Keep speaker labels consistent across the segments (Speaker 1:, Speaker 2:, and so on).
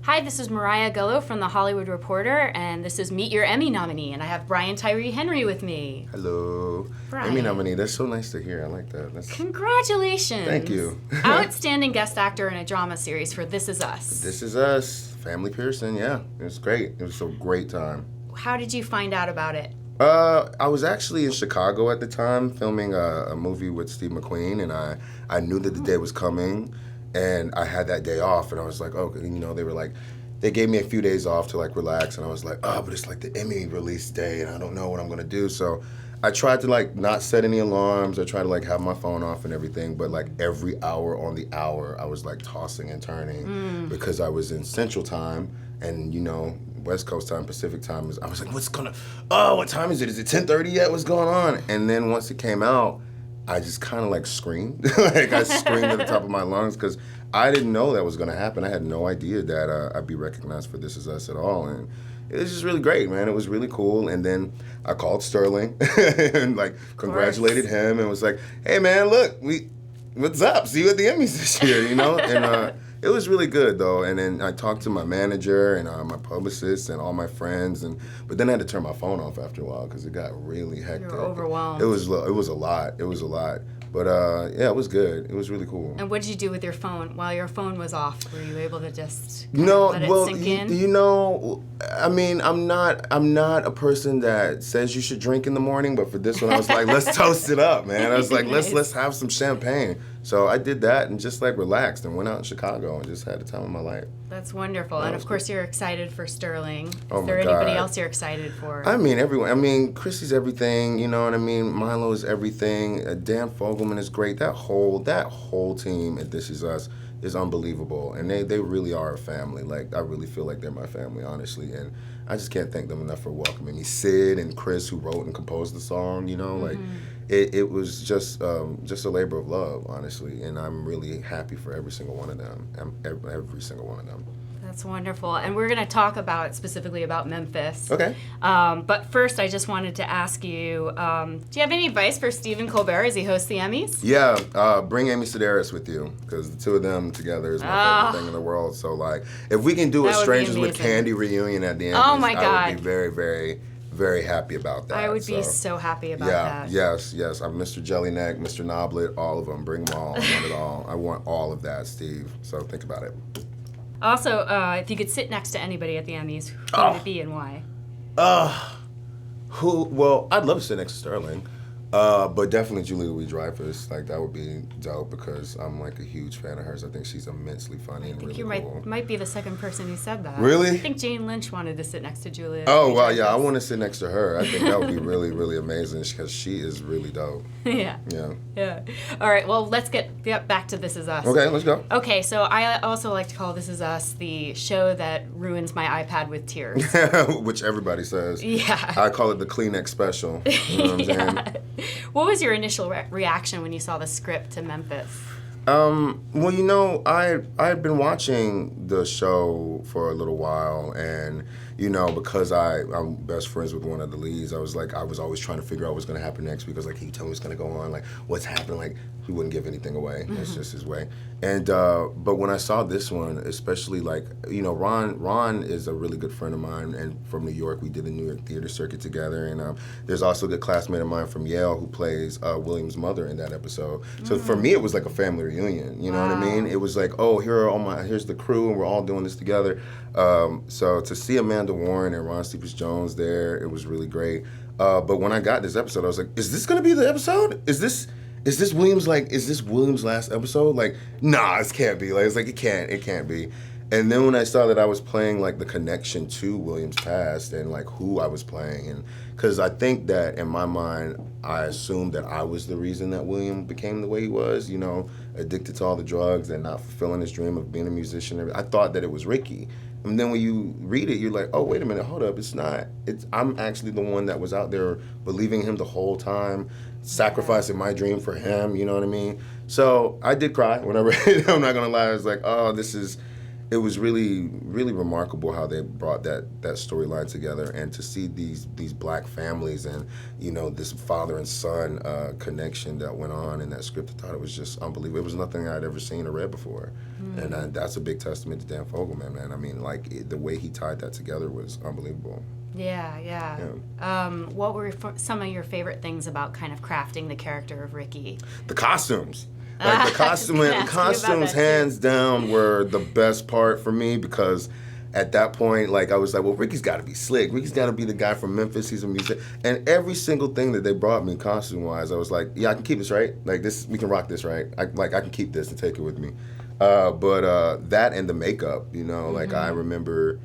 Speaker 1: Hi, this is Mariah Gullo from The Hollywood Reporter, and this is Meet Your Emmy Nominee, and I have Bryan Tyree Henry with me.
Speaker 2: Hello.
Speaker 1: Bryan.
Speaker 2: Emmy Nominee, that's so nice to hear. I like that.
Speaker 1: Congratulations.
Speaker 2: Thank you.
Speaker 1: Outstanding guest actor in a drama series for This Is Us.
Speaker 2: This Is Us. Family Pearson, yeah. It was great. It was a great time.
Speaker 1: How did you find out about it?
Speaker 2: I was actually in Chicago at the time filming a movie with Steve McQueen, and I knew that the day was coming, and I had that day off, and I was like, oh, they were like, they gave me a few days off to like relax, and I was like, oh, but it's like the Emmy release day, and I don't know what I'm gonna do. So I tried to like not set any alarms. I tried to like have my phone off and everything, but like every hour on the hour, I was like tossing and turning because I was in Central Time, and West Coast time, Pacific time. I was like, what time is it? Is it 10:30 yet? What's going on? And then once it came out, I just kind of like screamed. Like I screamed at the top of my lungs because I didn't know that was going to happen. I had no idea that I'd be recognized for This Is Us at all. And it was just really great, man. It was really cool. And then I called Sterling and like congratulated him and was like, hey man, look, what's up? See you at the Emmys this year, And it was really good though. And then I talked to my manager and my publicist and all my friends, but then I had to turn my phone off after a while because it got really hectic.
Speaker 1: You were overwhelmed.
Speaker 2: It was a lot. But yeah, it was good. It was really cool.
Speaker 1: And what did you do with your phone while your phone was off? Were you able to just let it sink in?
Speaker 2: I mean, I'm not a person that says you should drink in the morning, but for this one, I was like, let's toast it up, man. I was like,
Speaker 1: Nice.
Speaker 2: let's have some champagne. So I did that and just like relaxed and went out in Chicago and just had the time of my life.
Speaker 1: That's wonderful. And of course, you're excited for Sterling. Is
Speaker 2: Oh
Speaker 1: there
Speaker 2: my
Speaker 1: anybody
Speaker 2: God.
Speaker 1: else you're excited for?
Speaker 2: I mean, everyone. I mean, Chrissy's everything. You know what I mean? Milo is everything. Dan Fogelman is great. That whole team at This Is Us is unbelievable, and they really are a family. Like I really feel like they're my family, honestly, and I just can't thank them enough for welcoming me. Sid and Chris, who wrote and composed the song, like it was just a labor of love, honestly, and I'm really happy for every single one of them. Every single one of them.
Speaker 1: That's wonderful. And we're going to talk specifically about Memphis.
Speaker 2: Okay.
Speaker 1: But first, I just wanted to ask you, do you have any advice for Stephen Colbert as he hosts the Emmys?
Speaker 2: Yeah, bring Amy Sedaris with you, because the two of them together is my favorite thing in the world. So, like, if we can do a
Speaker 1: That would be
Speaker 2: Strangers with
Speaker 1: amazing.
Speaker 2: Candy reunion at the end,
Speaker 1: Oh, my
Speaker 2: I
Speaker 1: God.
Speaker 2: would be very, very, very happy about that.
Speaker 1: I would be so happy about that.
Speaker 2: Yes. I'm Mr. Jellyneck, Mr. Noblet, all of them. Bring them all. I want it all. I want all of that, Steve. So think about it.
Speaker 1: Also, if you could sit next to anybody at the Emmys, who would it be and why?
Speaker 2: Well, I'd love to sit next to Sterling. But definitely Julia Louis-Dreyfus, like that would be dope because I'm like a huge fan of hers. I think she's immensely funny and really
Speaker 1: You
Speaker 2: cool.
Speaker 1: might be the second person who said that.
Speaker 2: Really?
Speaker 1: I think Jane Lynch wanted to sit next to Julia.
Speaker 2: Oh, well, yeah, I want to sit next to her. I think that would be really, really amazing because she is really dope.
Speaker 1: Yeah.
Speaker 2: Yeah.
Speaker 1: All right, well, let's get back to This Is Us.
Speaker 2: Okay, let's go.
Speaker 1: Okay, so I also like to call This Is Us the show that ruins my iPad with tears.
Speaker 2: Which everybody says.
Speaker 1: Yeah.
Speaker 2: I call it the Kleenex special. You know what I'm saying?
Speaker 1: What was your initial reaction when you saw the script to Memphis?
Speaker 2: Well, I'd been watching the show for a little while, and because I'm best friends with one of the leads, I was always trying to figure out what's going to happen next because, like, can you tell me what's going to go on? Like, what's happening? Like, he wouldn't give anything away. That's just his way. And but when I saw this one, especially Ron is a really good friend of mine, and from New York, we did the New York theater circuit together. And there's also a good classmate of mine from Yale who plays William's mother in that episode. So for me, it was like a family reunion. You know what I mean? It was like, oh, here's the crew, and we're all doing this together. So to see Amanda Warren and Ron Cephas-Jones there, it was really great. But when I got this episode, I was like, is this gonna be the episode? Is this Williams last episode? Like, nah, it can't be. Like, it's like it can't be. And then when I saw that I was playing like the connection to Williams' past and like who I was playing, and because I think that in my mind I assumed that I was the reason that William became the way he was, addicted to all the drugs and not fulfilling his dream of being a musician. I thought that it was Ricky. And then when you read it, you're like, oh, wait a minute, hold up, it's not. I'm actually the one that was out there believing him the whole time, sacrificing my dream for him, you know what I mean? So I did cry when I read it, I'm not gonna lie. I was like, oh, this is it was really, really remarkable how they brought that storyline together, and to see these black families and, you know, this father and son connection that went on in that script. I thought it was just unbelievable. It was nothing I'd ever seen or read before, and that's a big testament to Dan Fogelman, man. I mean, like the way he tied that together was unbelievable.
Speaker 1: Yeah. What were some of your favorite things about kind of crafting the character of Ricky?
Speaker 2: The costumes. Like the costumes hands down were the best part for me, because at that point, like, I was like, well, Ricky's got to be slick. Ricky's got to be the guy from Memphis. He's a musician. And every single thing that they brought me costume-wise, I was like, yeah, I can keep this, right? Like, this, we can rock this, right? I can keep this and take it with me. But that and the makeup, you know, like, I remember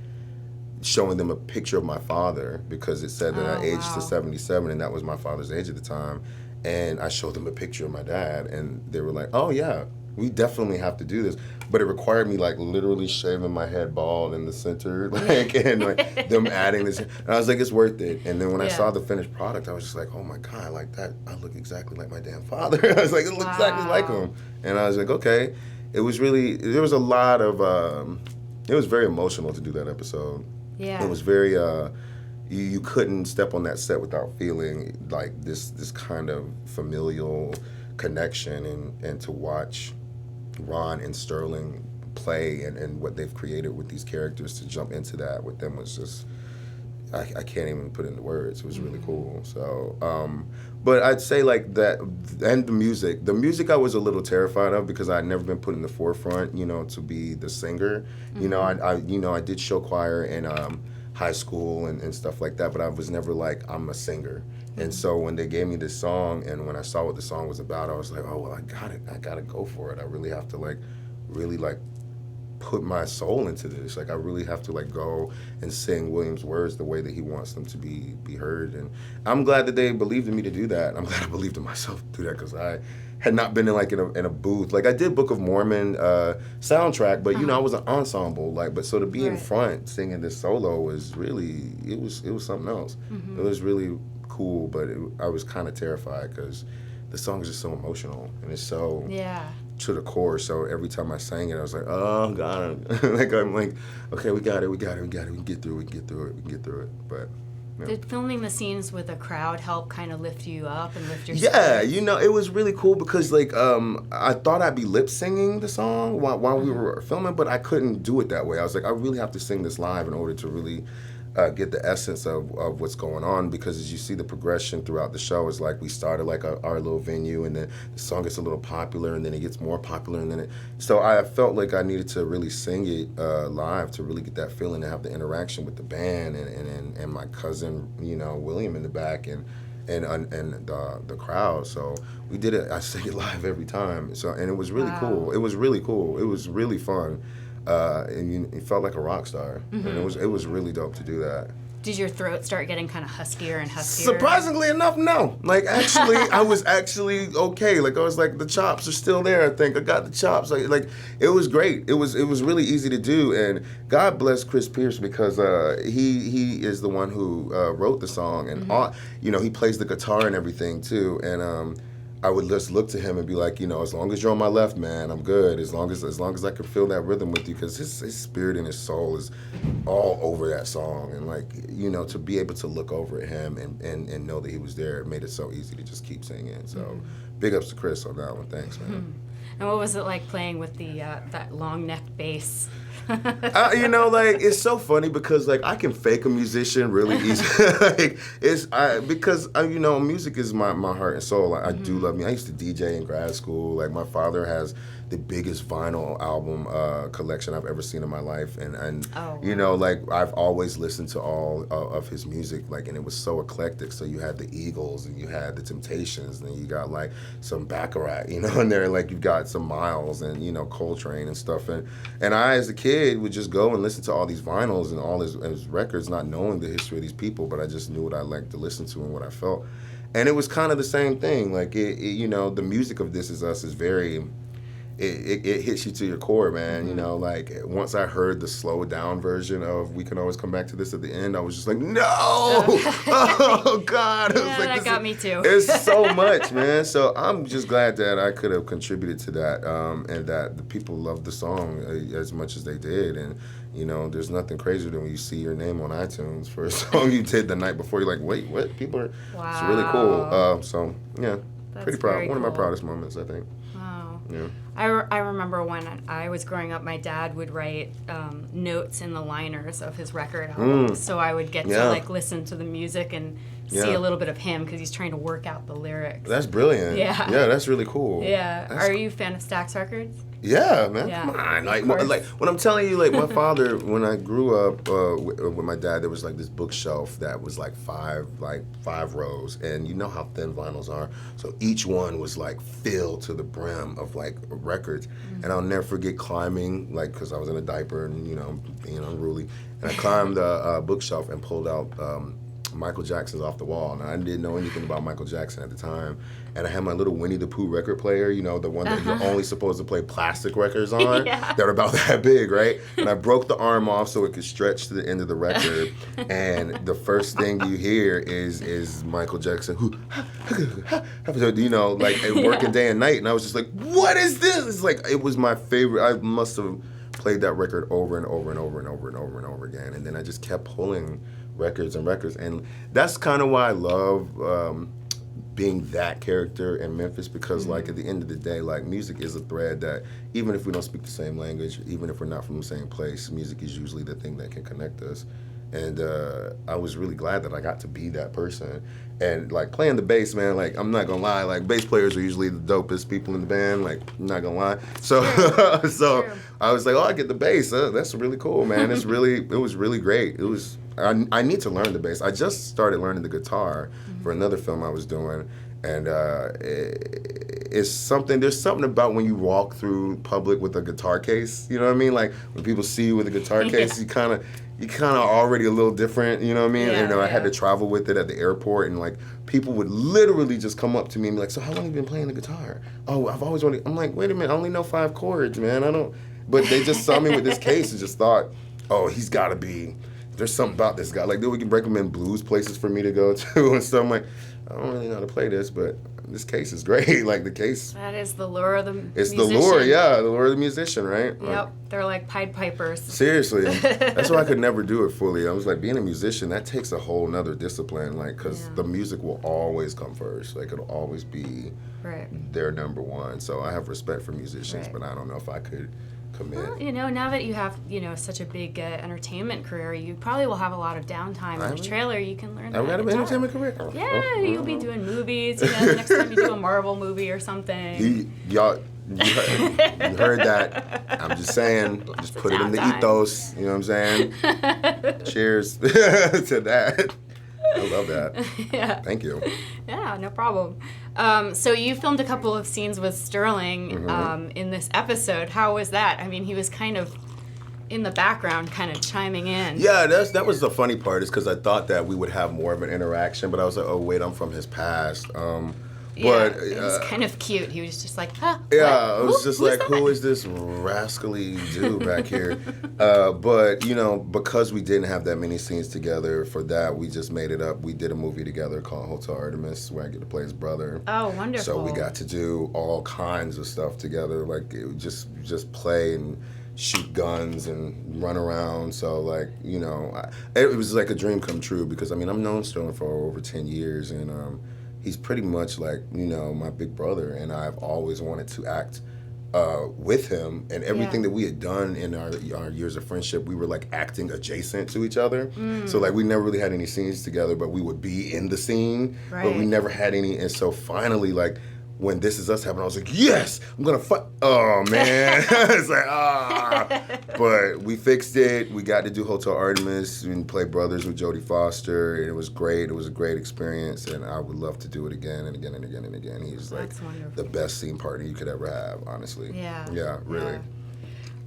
Speaker 2: showing them a picture of my father, because it said that I aged to 77, and that was my father's age at the time. And I showed them a picture of my dad, and they were like, oh, yeah, we definitely have to do this. But it required me, like, literally shaving my head bald in the center, like, and like, them adding this. And I was like, it's worth it. And then when I saw the finished product, I was just like, oh, my God, like that, I look exactly like my damn father. I was like, it looks exactly like him. And I was like, okay. It was really, there was a lot of, it was very emotional to do that episode.
Speaker 1: Yeah.
Speaker 2: It was very, you couldn't step on that set without feeling like this kind of familial connection, and to watch Ron and Sterling play and what they've created with these characters, to jump into that with them was just, I can't even put it into words. It was really cool. So, but I'd say like that, and the music I was a little terrified of, because I'd never been put in the forefront, you know, to be the singer. You know, I did show choir in high school and stuff like that, but I was never like, I'm a singer. And so when they gave me this song, and when I saw what the song was about, I was like, oh, well, I gotta go for it. I really have to really put my soul into this. Like, I really have to go and sing William's words the way that he wants them to be heard. And I'm glad that they believed in me to do that. I'm glad I believed in myself to do that, because I had not been in a booth. Like, I did Book of Mormon soundtrack, but you know, I was an ensemble. But so to be in front singing this solo was really, it was something else. It was really cool, but I was kind of terrified, because the song is just so emotional, and it's so to the core. So every time I sang it, I was like, oh God, I'm like, okay, we got it, we can get through it. But
Speaker 1: did filming the scenes with a crowd help kind of lift you up and lift your
Speaker 2: spirits?
Speaker 1: spirits?
Speaker 2: You know, it was really cool, because I thought I'd be lip singing the song while we were filming, but I couldn't do it that way. I was like, I really have to sing this live in order to really get the essence of what's going on, because as you see the progression throughout the show, is like we started like our little venue, and then the song gets a little popular, and then it gets more popular, and then so I felt like I needed to really sing it live to really get that feeling, and have the interaction with the band and my cousin, you know, William in the back, and the crowd. So we did it. I sang it live every time. So, and it was really cool. It was really cool. It was really fun. And you felt like a rock star, and it was really dope to do that.
Speaker 1: Did your throat start getting kind of huskier and huskier?
Speaker 2: Surprisingly enough, no. Like, actually, I was actually okay. Like, I was like, the chops are still there. I think I got the chops. Like it was great. It was really easy to do, and God bless Chris Pierce, because he is the one who wrote the song, and you know, he plays the guitar and everything too, and I would just look to him and be like, you know, as long as you're on my left, man, I'm good. As long as I can feel that rhythm with you, because his spirit and his soul is all over that song. And like, you know, to be able to look over at him and know that he was there, it made it so easy to just keep singing. So big ups to Chris on that one. Thanks, man.
Speaker 1: And what was it like playing with the that long necked bass?
Speaker 2: You know, like, it's so funny, because like I can fake a musician really easy. Like, because you know, music is my heart and soul. I do love me. I used to DJ in grad school. Like, my father has the biggest vinyl album collection I've ever seen in my life, and you know, like, I've always listened to all of his music, like, and it was so eclectic. So you had the Eagles, and you had the Temptations, and then you got like some Baccarat, you know, in there, like you've got some Miles, and you know, Coltrane and stuff, and I as a kid would just go and listen to all these vinyls and all his records, not knowing the history of these people, but I just knew what I liked to listen to and what I felt. And it was kind of the same thing. Like, you know, the music of This Is Us is very, it hits you to your core, man.
Speaker 1: Mm-hmm.
Speaker 2: You know, like once I heard the slowed down version of "We Can Always Come Back to This" at the end, I was just like, no, oh God,
Speaker 1: Yeah,
Speaker 2: it was like,
Speaker 1: that got me too.
Speaker 2: It's so much, man. So I'm just glad that I could have contributed to that, and that the people loved the song as much as they did. And you know, there's nothing crazier than when you see your name on iTunes for a song you did the night before. You're like, wait, what? People are.
Speaker 1: Wow.
Speaker 2: It's really cool. So yeah,
Speaker 1: That's
Speaker 2: pretty proud.
Speaker 1: very
Speaker 2: One of my
Speaker 1: cool.
Speaker 2: proudest moments, I think.
Speaker 1: Wow.
Speaker 2: Yeah.
Speaker 1: I remember when I was growing up, my dad would write notes in the liners of his record albums, so I would get to
Speaker 2: Yeah.
Speaker 1: like listen to the music and see
Speaker 2: Yeah.
Speaker 1: a little bit of him because he's trying to work out the lyrics.
Speaker 2: That's brilliant.
Speaker 1: Yeah.
Speaker 2: Yeah, that's really cool.
Speaker 1: Yeah.
Speaker 2: That's-
Speaker 1: Are you a fan of Stax Records?
Speaker 2: Yeah, man.
Speaker 1: Yeah.
Speaker 2: Come on.
Speaker 1: Of course.
Speaker 2: Like when I'm telling you, like my father, when I grew up with my dad, there was like this bookshelf that was like five rows, and you know how thin vinyls are. So each one was like filled to the brim of like records, and I'll never forget climbing, like because I was in a diaper and you know being unruly, and I climbed the bookshelf and pulled out. Michael Jackson's Off the Wall. Now, I didn't know anything about Michael Jackson at the time. And I had my little Winnie the Pooh record player, you know, the one that you're only supposed to play plastic records on.
Speaker 1: Yeah.
Speaker 2: That are about that big, right? And I broke the arm off so it could stretch to the end of the record. And the first thing you hear is Michael Jackson, you know, like working day and night. And I was just like, what is this? It's like, it was my favorite. I must have played that record over and over and over and over and over and over again. And then I just kept pulling records, and that's kind of why I love being that character in Memphis, because like at the end of the day, like music is a thread that even if we don't speak the same language, even if we're not from the same place, music is usually the thing that can connect us. And I was really glad that I got to be that person. And like playing the bass, man, like I'm not gonna lie, like bass players are usually the dopest people in the band, like I'm not gonna lie. So
Speaker 1: True.
Speaker 2: I was like, oh, I get the bass. That's really cool, man. It was really great. I need to learn the bass. I just started learning the guitar for another film I was doing, and it's something. There's something about when you walk through public with a guitar case. You know what I mean? Like when people see you with a guitar case, you kind of already a little different. You know what I mean?
Speaker 1: Yeah,
Speaker 2: I had to travel with it at the airport, and like people would literally just come up to me and be like, "So how long have you been playing the guitar?" "Oh, I've always wanted." I'm like, "Wait a minute, I only know 5 chords, man. I don't." But they just saw me with this case and just thought, "Oh, he's got to be." There's something about this guy. Like, we can recommend blues places for me to go to and stuff. I'm like, I don't really know how to play this, but this case is great. Like, the case.
Speaker 1: That is the lure of the
Speaker 2: It's
Speaker 1: musician.
Speaker 2: the lure, yeah. The lure of the musician, right?
Speaker 1: Yep. They're like Pied Pipers.
Speaker 2: Seriously. That's why I could never do it fully. I was like, being a musician, that takes a whole nother discipline. Like, because the music will always come first. Like, it'll always be their number one. So I have respect for musicians, but I don't know if I could commit.
Speaker 1: Well, you know, now that you have, you know, such a big entertainment career, you probably will have a lot of downtime. In the trailer, you can learn.
Speaker 2: I've got an
Speaker 1: guitar.
Speaker 2: entertainment career.
Speaker 1: Yeah, you'll be doing movies. You know, the next time you do a Marvel movie or something.
Speaker 2: You heard that. I'm just saying, just put it in the
Speaker 1: Downtime.
Speaker 2: ethos. You know what I'm saying? Cheers to that. I love that.
Speaker 1: Yeah.
Speaker 2: Thank you.
Speaker 1: Yeah, no problem. So you filmed a couple of scenes with Sterling in this episode. How was that? I mean, he was kind of in the background, kind of chiming in.
Speaker 2: Yeah, that was the funny part, is because I thought that we would have more of an interaction, but I was like, oh wait, I'm from his past.
Speaker 1: Yeah,
Speaker 2: But
Speaker 1: it was kind of cute. He was just like, huh?
Speaker 2: yeah,
Speaker 1: what?
Speaker 2: I was just like,
Speaker 1: that?
Speaker 2: who is this rascally dude back here? But, you know, because we didn't have that many scenes together for that, we just made it up. We did a movie together called Hotel Artemis, where I get to play his brother.
Speaker 1: Oh, wonderful.
Speaker 2: So we got to do all kinds of stuff together, like just play and shoot guns and run around. So, like, you know, it was like a dream come true, because, I mean, I've known Sterling for over 10 years, and he's pretty much like, you know, my big brother, and I've always wanted to act with him, and everything that we had done in our years of friendship, we were like acting adjacent to each other. So like we never really had any scenes together, but we would be in the scene, but we never had any. And so finally, like, when This Is Us happened, I was like, yes, I'm gonna fuck. Oh man, it's like But we fixed it. We got to do Hotel Artemis and play brothers with Jodie Foster. And it was great. It was a great experience, and I would love to do it again and again and again and again. He's like the best scene partner you could ever have, honestly.
Speaker 1: Yeah.
Speaker 2: Yeah, really.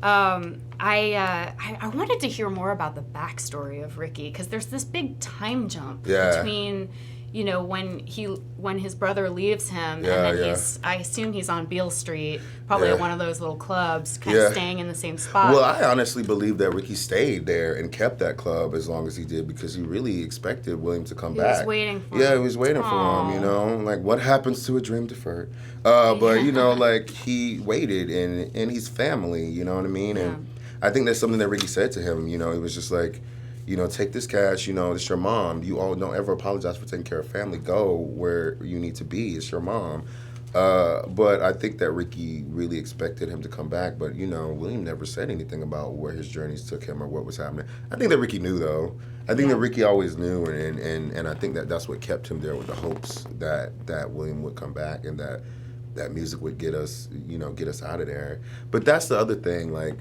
Speaker 1: I wanted to hear more about the backstory of Ricky, because there's this big time jump between, you know, when his brother leaves him,
Speaker 2: Yeah,
Speaker 1: and then
Speaker 2: yeah.
Speaker 1: I assume he's on Beale Street, probably
Speaker 2: Yeah.
Speaker 1: at one of those little clubs, kind
Speaker 2: Yeah.
Speaker 1: of staying in the same spot.
Speaker 2: Well, I honestly believe that Ricky stayed there and kept that club as long as he did because he really expected William to come back.
Speaker 1: He was waiting for him.
Speaker 2: Yeah, he was waiting for him, you know? Like, what happens to a dream deferred? But, you know, like, he waited, and he's family, you know what I mean? And I think that's something that Ricky said to him, you know? He was just like, you know, take this cash, you know, it's your mom. You all don't ever apologize for taking care of family. Go where you need to be. It's your mom. But I think that Ricky really expected him to come back. But, you know, William never said anything about where his journeys took him or what was happening. I think that Ricky knew, though. I think that Ricky always knew, and I think that that's what kept him there with the hopes that William would come back and that music would get us, you know, get us out of there. But that's the other thing, like,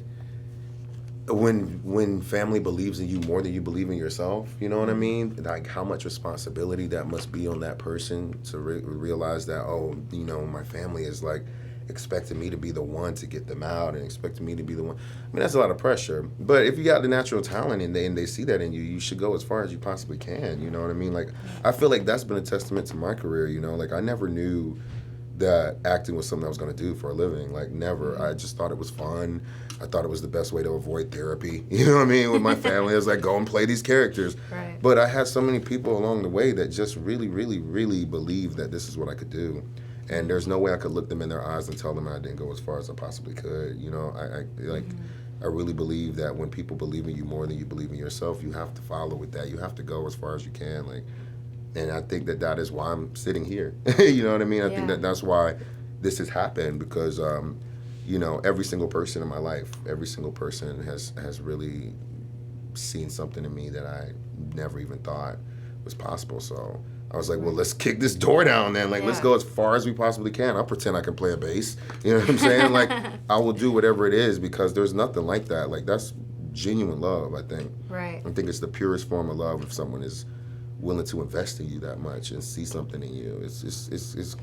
Speaker 2: when family believes in you more than you believe in yourself, you know what I mean? Like, how much responsibility that must be on that person to realize that, oh, you know, my family is like expecting me to be the one to get them out and expecting me to be the one. I mean, that's a lot of pressure. But if you got the natural talent and they see that in you, you should go as far as you possibly can, you know what I mean? Like, I feel like that's been a testament to my career, you know? Like, I never knew that acting was something I was going to do for a living. Like, never. I just thought it was fun. I thought it was the best way to avoid therapy. You know what I mean? With my family, I was like, go and play these characters.
Speaker 1: Right.
Speaker 2: But I had so many people along the way that just really, really, really believed that this is what I could do. And there's no way I could look them in their eyes and tell them I didn't go as far as I possibly could. You know, I really believe that when people believe in you more than you believe in yourself, you have to follow with that. You have to go as far as you can. Like, and I think that is why I'm sitting here. You know what I mean? I think that's why this has happened because, you know, every single person in my life, every single person has really seen something in me that I never even thought was possible. So I was like, well, let's kick this door down then. Like, let's go as far as we possibly can. I'll pretend I can play a bass. You know what I'm saying? Like, I will do whatever it is because there's nothing like that. Like, that's genuine love, I think.
Speaker 1: Right.
Speaker 2: I think it's the purest form of love if someone is willing to invest in you that much and see something in you. It's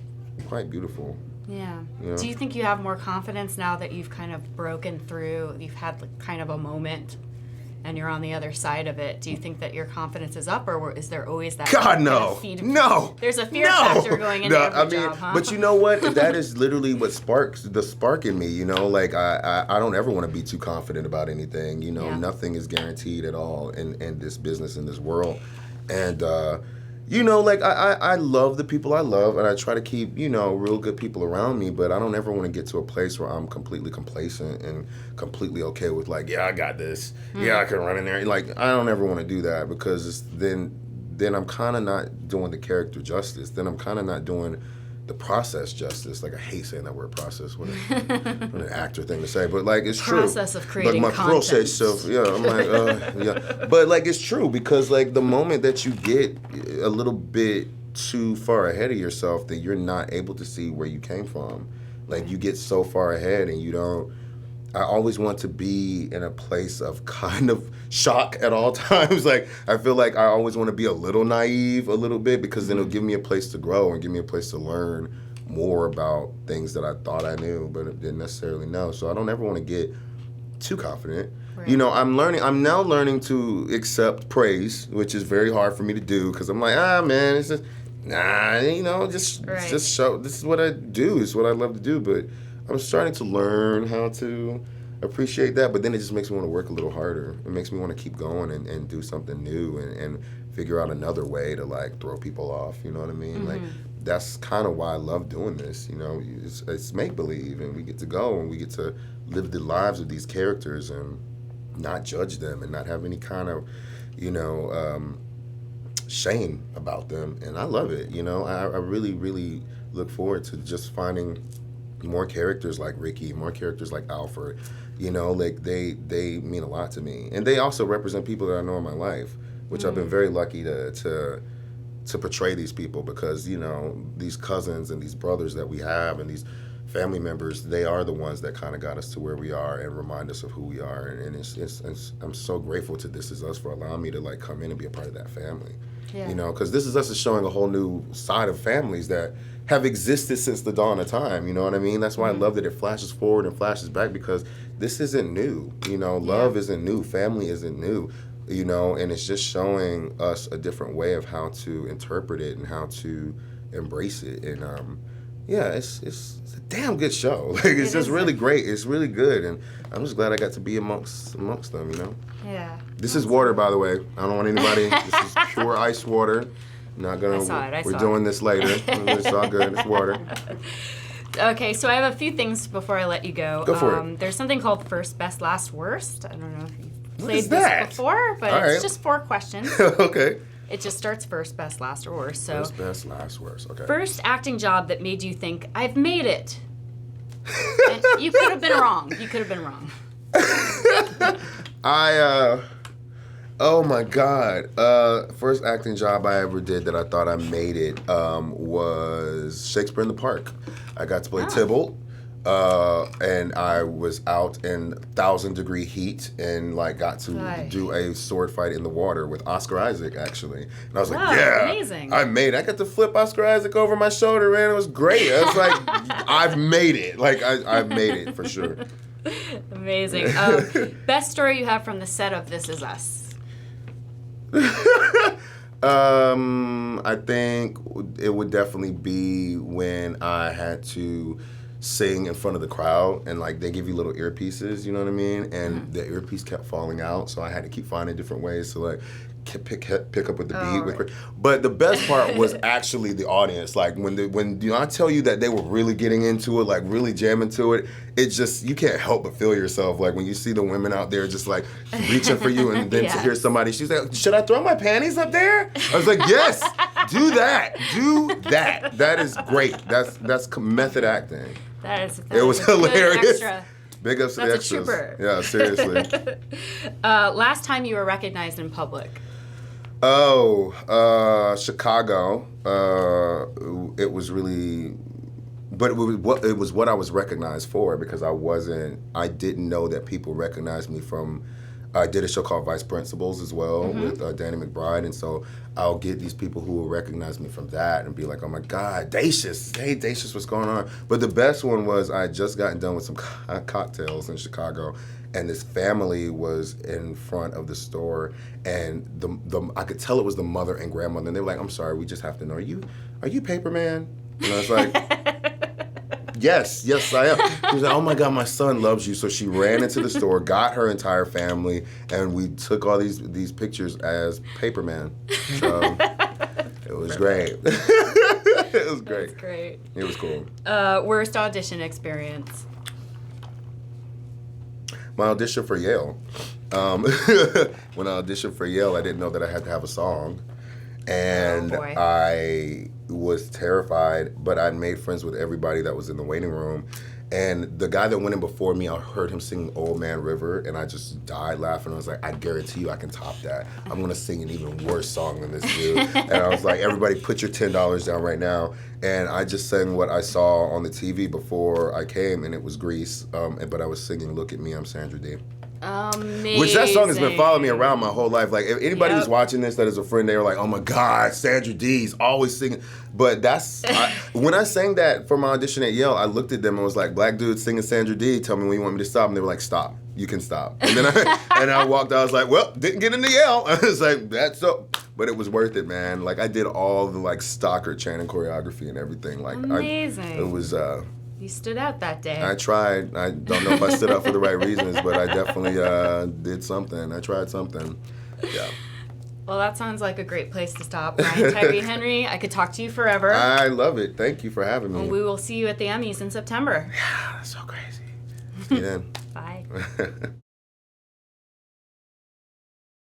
Speaker 2: quite beautiful.
Speaker 1: Yeah.
Speaker 2: You know?
Speaker 1: Do you think you have more confidence now that you've kind of broken through, you've had like kind of a moment and you're on the other side of it? Do you think that your confidence is up, or is there always that
Speaker 2: God, no. No.
Speaker 1: There's a fear factor going into every job, huh?
Speaker 2: But you know what? That is literally what sparks the spark in me, you know? Like, I don't ever want to be too confident about anything, you know? Nothing is guaranteed at all in this business, in this world. And, you know, like, I love the people I love, and I try to keep, you know, real good people around me, but I don't ever want to get to a place where I'm completely complacent and completely okay with, like, yeah, I got this. Yeah, I can run in there. Like, I don't ever want to do that because then I'm kind of not doing the character justice. Then I'm kind of not doing the process justice. Like, I hate saying that word process. What an actor thing to say. But, like, it's true.
Speaker 1: Process of creating
Speaker 2: like, my
Speaker 1: content.
Speaker 2: process of, yeah, I'm like, yeah. But, like, it's true because, like, the moment that you get a little bit too far ahead of yourself, then you're not able to see where you came from. Like, you get so far ahead and you don't. I always want to be in a place of kind of shock at all times. Like, I feel like I always want to be a little naive a little bit because then it'll give me a place to grow and give me a place to learn more about things that I thought I knew but didn't necessarily know. So I don't ever want to get too confident. Right. You know, I'm now learning to accept praise, which is very hard for me to do because I'm like, man, it's just, you know, just show, this is what I do. It's what I love to do. But I'm starting to learn how to appreciate that, but then it just makes me want to work a little harder. It makes me want to keep going and do something new and figure out another way to, like, throw people off, you know what I mean? Mm-hmm. Like, that's kind of why I love doing this, you know? It's make-believe, and we get to go, and we get to live the lives of these characters and not judge them and not have any kind of, you know, shame about them, and I love it, you know? I really, really look forward to just finding more characters like Ricky, more characters like Alfred, you know, like they mean a lot to me. And they also represent people that I know in my life, which I've been very lucky to portray these people because, you know, these cousins and these brothers that we have and these family members, they are the ones that kind of got us to where we are and remind us of who we are. And it's I'm so grateful to This Is Us for allowing me to, like, come in and be a part of that family. Yeah. You know, because This Is Us is showing a whole new side of families that have existed since the dawn of time, you know what I mean? That's why I love that it flashes forward and flashes back because this isn't new, you know? Love isn't new, family isn't new. you know, and it's just showing us a different way of how to interpret it and how to embrace it. And yeah, it's a damn good show. Like it's just really great. It's really good, and I'm just glad I got to be amongst them. You know.
Speaker 1: Yeah.
Speaker 2: This is water, by the way. I don't want anybody. This is pure ice water. Not gonna. We're doing this later. It's all good. It's water.
Speaker 1: Okay, so I have a few things before I let you go.
Speaker 2: Go for it.
Speaker 1: There's something called First, Best, Last, Worst. I don't know if you've played
Speaker 2: that?
Speaker 1: this before, but it's just 4 questions.
Speaker 2: Okay.
Speaker 1: It just starts first, best, last, or worst. So
Speaker 2: First, best, last, worst. Okay.
Speaker 1: First acting job that made you think, I've made it. And you could have been wrong. You could have been wrong.
Speaker 2: Oh my God. First acting job I ever did that I thought I made it was Shakespeare in the Park. I got to play Tybalt. And I was out in 1,000-degree heat and like got to do a sword fight in the water with Oscar Isaac actually. And I was like, yeah,
Speaker 1: amazing.
Speaker 2: I made it. I got to flip Oscar Isaac over my shoulder, man. It was great. I was like, I've made it. Like I've made it for sure.
Speaker 1: Amazing. Best story you have from the set of This Is Us?
Speaker 2: I think it would definitely be when I had to sing in front of the crowd, and like they give you little earpieces, you know what I mean? And the earpiece kept falling out, so I had to keep finding different ways to like pick up with the beat. Right. But the best part was actually the audience. Like when you know, I tell you that they were really getting into it, like really jamming to it. It just, you can't help but feel yourself. Like when you see the women out there just like reaching for you, and then to hear somebody, she's like, "Should I throw my panties up there?" I was like, "Yes, do that. That is great. That's method acting." It was hilarious. Big ups to the extras. That's a trooper. Yeah, seriously.
Speaker 1: Last time you were recognized in public?
Speaker 2: Chicago. It was really, but it was what I was recognized for, because I didn't know that people recognized me from. I did a show called Vice Principals as well with Danny McBride, and so I'll get these people who will recognize me from that and be like, "Oh my God, Dacious! Hey, Dacious, what's going on?" But the best one was I had just gotten done with some cocktails in Chicago, and this family was in front of the store, and I could tell it was the mother and grandmother, and they were like, "I'm sorry, we just have to know, are you Paper Man?" And I was like. Yes, I am. She was like, "Oh my God, my son loves you." So she ran into the store, got her entire family, and we took all these pictures as Paper Man. So it was great. It was great.
Speaker 1: That's great.
Speaker 2: It was cool.
Speaker 1: Worst audition experience?
Speaker 2: My audition for Yale. When I auditioned for Yale, I didn't know that I had to have a song. And I was terrified, but I made friends with everybody that was in the waiting room. And the guy that went in before me, I heard him sing Old Man River, and I just died laughing. I was like, I guarantee you I can top that. I'm going to sing an even worse song than this dude. And I was like, everybody put your $10 down right now. And I just sang what I saw on the TV before I came, and it was Grease. But I was singing Look at Me, I'm Sandra Dee.
Speaker 1: Amazing.
Speaker 2: Which that song has been following me around my whole life. Like if anybody who's watching this that is a friend, they were like, "Oh my God, Sandra Dee's always singing." But when I sang that for my audition at Yale, I looked at them and was like, "Black dude singing Sandra Dee. Tell me when you want me to stop." And they were like, "Stop. You can stop." And then I walked out. I was like, "Well, didn't get into Yale." I was like, "That's so." But it was worth it, man. Like I did all the like Stalker chanting choreography and everything. Like
Speaker 1: amazing.
Speaker 2: It was.
Speaker 1: You stood out that day.
Speaker 2: I tried. I don't know if I stood out for the right reasons, but I definitely did something. I tried something. Yeah.
Speaker 1: Well, that sounds like a great place to stop. Bryan Tyree Henry, I could talk to you forever.
Speaker 2: I love it. Thank you for having me.
Speaker 1: And we will see you at the Emmys in September.
Speaker 2: Yeah, that's so crazy. See you then.
Speaker 1: Bye.